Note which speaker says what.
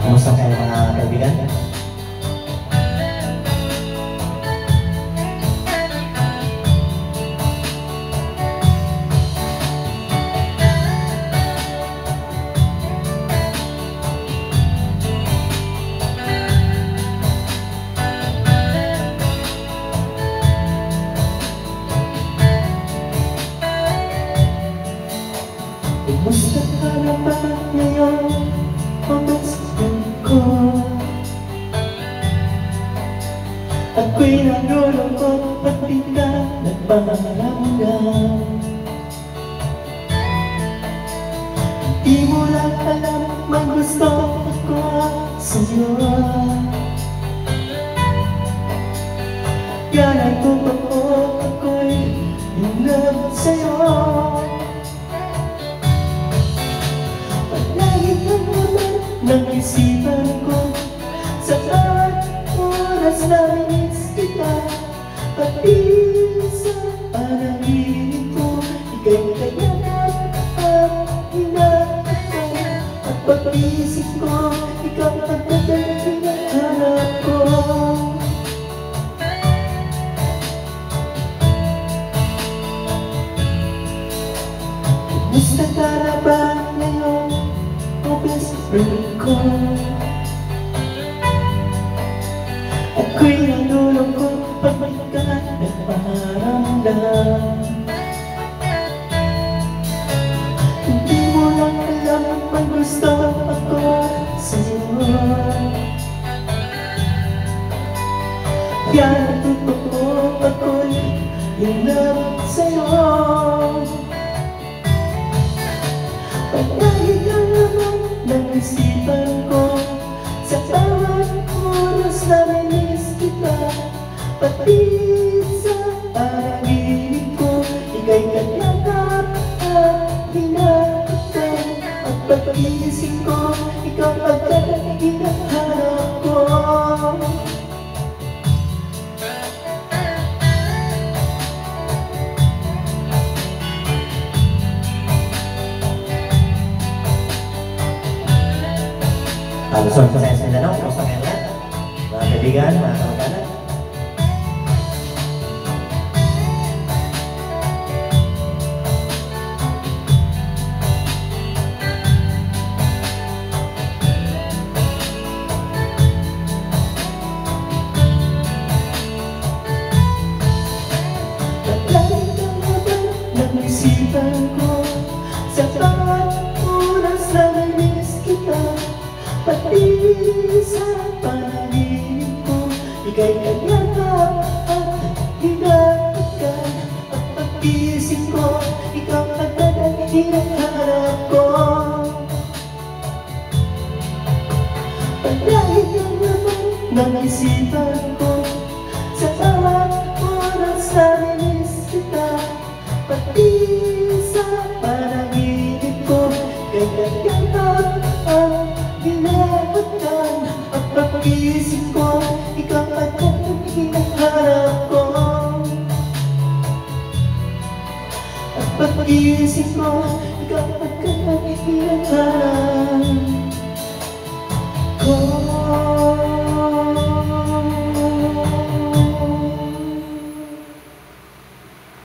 Speaker 1: Kumusta kayo mga kaibigan?
Speaker 2: Kumusta ka na ba ngayon, o best friend ko? Ako'y nalulungkot, ba't di ka nagpaparamdam? Di mo lang alam, may gusto ako sa'yo. Yan ang totoo, ako'y in love sa'yo. Nag-isipan ko sa bawat oras na miss kita, pati sa panaginip ko, ika'y kayanan at hinahatan. At pag-isip ko, ikaw ang pagkakalap ko. Kumusta ka na ba ngayon, o best friend ko? Ako'y nalulungkot, pag may ka nagpaparamdam. Hindi mo lang alam, may gusto ako sa'yo. Yan ang totoo, ako'y in love sa'yo. Pagdahil ka naman nag-isipan ko sa bawat oras na miss kita, pati sa panaginip ko, ika'y kanyakap at hinahatan. At pag-isip ko, ikaw ang hinahanap ko.
Speaker 1: Luzon, Visayas, Mindanao, kumusta kayo lahat? Mga kaibigan, mga kamag-anak.
Speaker 2: Pagdahil ka naman nag-isipan ko sa bawat oras na miss kita, pati sa panaginip ko, ika'y kanyakap at hinahatan. At pag-isip ko, ikaw ang hinahanap ko. Pagdahil ka naman nag-isipan ko sa bawat oras na miss kita, pati sa panaginip ko, ika'y kanyakap at hinahatan. At pag-isip ko, ikaw ang hinahanap ko. At pag-isip ko, ikaw ang hinahanap ko.